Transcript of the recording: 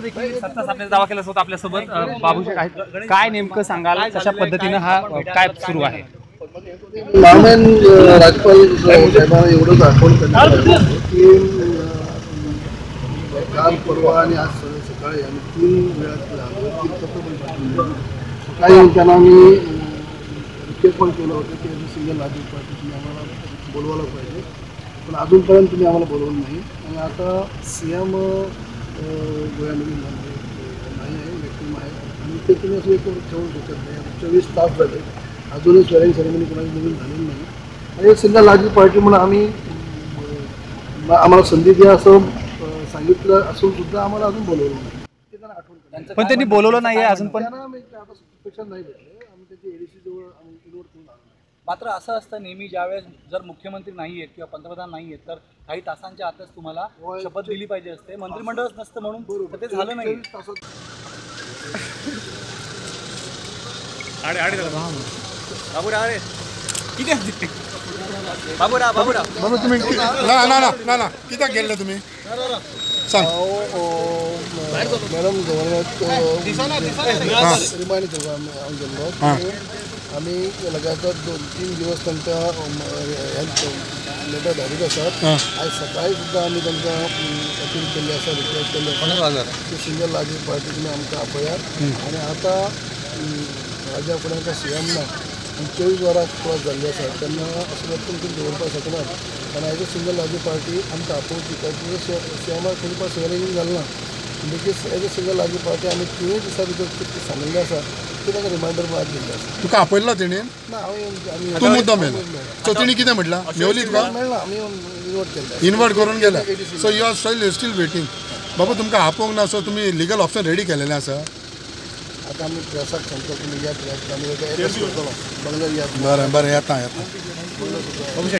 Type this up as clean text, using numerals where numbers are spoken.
देखील सत्ता स्थापनेचा दावा केला होता आपल्यासोबत बाबूजी आहेत. काय नेमकं सांगाल, कशा पद्धतीनं हा काय सुरू आहे? रामायण राज्यपाल साहेबांना एवढंच आठवण करण्यात आलं की काल परवा आणि आज सकाळी आम्ही 3 वेळा सकाळी त्यांना मी रिक्वेस्ट पण केलं होतं की सिंगल लाजू पार्टी तुम्ही आम्हाला बोलवायला पाहिजे, पण अजूनपर्यंत तुम्ही आम्हाला बोलवलं नाही. आणि आता CM गोव्यामध्ये नाही आहे, व्यक्ती आहे आणि ते तुम्ही असं एक ठेवून शकत नाही. 24 तास झाले अजूनही स्वेरिंग सेरेमनी कोणाची नवीन झालेली नाही. आणि एक सिंगल लाजू पार्टी म्हणून आम्ही आम्हाला संधी द्या असं सांगितलं असून सुद्धा आम्हाला अजून बोलवलं नाही. ते त्यांना आठवण पण त्यांनी बोलवलं नाही आहे अजून पण. त्यांना आम्ही आता सुपेक्षा नाही भेटले. आम्ही त्याची ADC जवळ आम्ही इन्व्होट करून आलो. मात्र असं असतं नेहमी ज्यावेळेस जर मुख्यमंत्री नाही आहेत किंवा पंतप्रधान नाही आहेत तर काही तासांच्या आतच तुम्हाला शपथ दिली पाहिजे असते. मंत्रिमंडळच नसतं म्हणून तर ते झालं नाही. बाबू तुम्ही ना किती गेले तुम्ही सांग. मॅडम गव्हर्नमेंट रिमाइंड करू आम्ही गेलो. आम्ही लगातार 2-3 दिवस त्यांच्या लेटर धाडीत असतात. आज सकाळी सुद्धा आम्ही त्यांच्या अपील केली असा रिक्वेस्ट केली की सिंगल लाजू पार्टी तुम्ही आमकां आपयात. आणि आता राजा फुड्यांच्या CMना 24 वरां क्रॉस जाल्ली आसा तेन्ना असं व्यक्तीन तुम्ही दवरपाक शकनात. कारण as a single Laju party आमकां आपोवची त्याची CMाक खंय पण स्वेरिंग जालें ना. देखीक as a single Laju party आमी 3 दिसां भितर कितें सांगिल्लें आसा ते ताका रिमायंडर आज दिल्लें आसा. तुका आपयला तेणी ना आमी तूं मुद्दम मेळ्ळा सो तेणी कितें म्हटलां मेवली तुका मेळना आमी इन्वोट केल्लें इन्वर्ट करून गेला. So you are still waiting. बाबा तुमकां आपोवंक ना. सो तुमी लिगल ऑप्शन रेडी केलेलें आसा. आता आमी प्रेसाक सांगतो तुमी यात आमी एड्रेस करतलो बंगल्यार यात. बरें येता